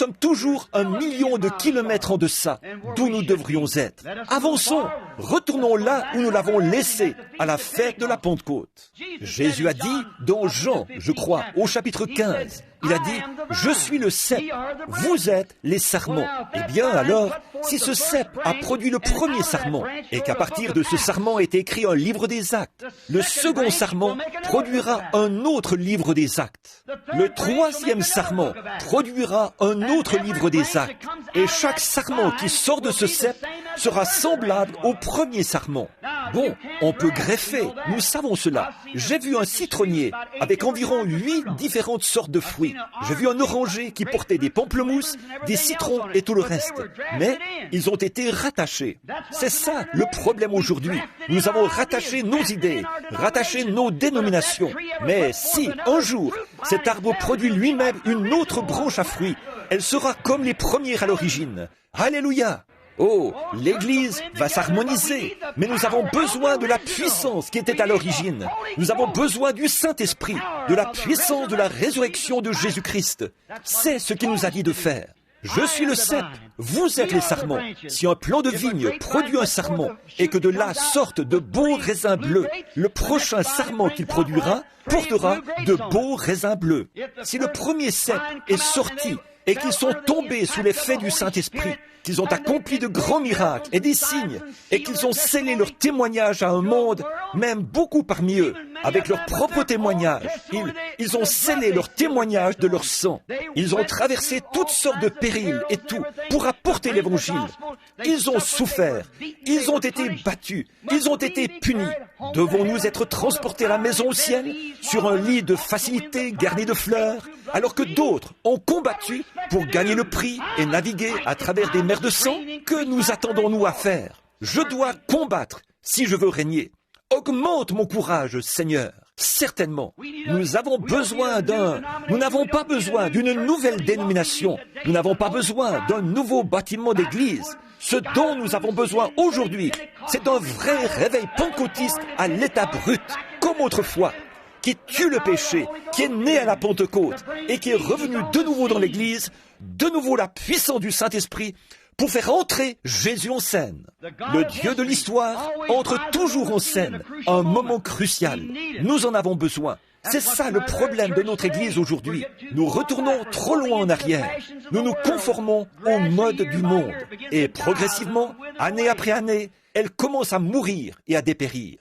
sommes toujours 1 million de kilomètres en deçà d'où nous devrions être. Avançons, retournons là où nous l'avons laissé, à la fête de la Pentecôte. Jésus a dit dans Jean, je crois, au chapitre 15, il a dit, « Je suis le cep, vous êtes les sarments. » Eh bien alors, si ce cep a produit le premier sarment, et qu'à partir de ce sarment est écrit un livre des actes, le second sarment produira un autre livre des actes. Le troisième sarment produira un autre livre des actes. Et chaque sarment qui sort de ce cep sera semblable au premier sarment. Bon, on peut greffer, nous savons cela. J'ai vu un citronnier avec environ 8 différentes sortes de fruits. J'ai vu un oranger qui portait des pamplemousses, des citrons et tout le reste. Mais ils ont été rattachés. C'est ça le problème aujourd'hui. Nous avons rattaché nos idées, rattaché nos dénominations. Mais si, un jour, cet arbre produit lui-même une autre branche à fruits, elle sera comme les premières à l'origine. Alléluia! Oh, l'Église va s'harmoniser, mais nous avons besoin de la puissance qui était à l'origine. Nous avons besoin du Saint-Esprit, de la puissance de la résurrection de Jésus-Christ. C'est ce qu'il nous a dit de faire. Je suis le cep, vous êtes les sarments. Si un plant de vigne produit un sarment et que de là sortent de beaux raisins bleus, le prochain sarment qu'il produira portera de beaux raisins bleus. Si le premier cep est sorti et qu'ils sont tombés sous l'effet du Saint-Esprit, qu'ils ont accompli de grands miracles et des signes, et qu'ils ont scellé leur témoignage à un monde, même beaucoup parmi eux, avec leur propre témoignage. Ils ont scellé leur témoignage de leur sang. Ils ont traversé toutes sortes de périls et tout pour apporter l'Évangile. Ils ont souffert, ils ont été battus, ils ont été punis. Devons-nous être transportés à la maison au ciel, sur un lit de facilité garni de fleurs, alors que d'autres ont combattu pour gagner le prix et naviguer à travers des mers de sang? Que nous attendons-nous à faire? Je dois combattre si je veux régner. Augmente mon courage, Seigneur. Certainement, nous n'avons pas besoin d'une nouvelle dénomination. Nous n'avons pas besoin d'un nouveau bâtiment d'église. Ce dont nous avons besoin aujourd'hui, c'est un vrai réveil pentecôtiste à l'état brut, comme autrefois, qui tue le péché, qui est né à la Pentecôte et qui est revenu de nouveau dans l'église, de nouveau la puissance du Saint-Esprit, pour faire entrer Jésus en scène. Le Dieu de l'histoire entre toujours en scène, à un moment crucial. Nous en avons besoin. C'est ça le problème de notre Église aujourd'hui. Nous retournons trop loin en arrière. Nous nous conformons au mode du monde. Et progressivement, année après année, elle commence à mourir et à dépérir.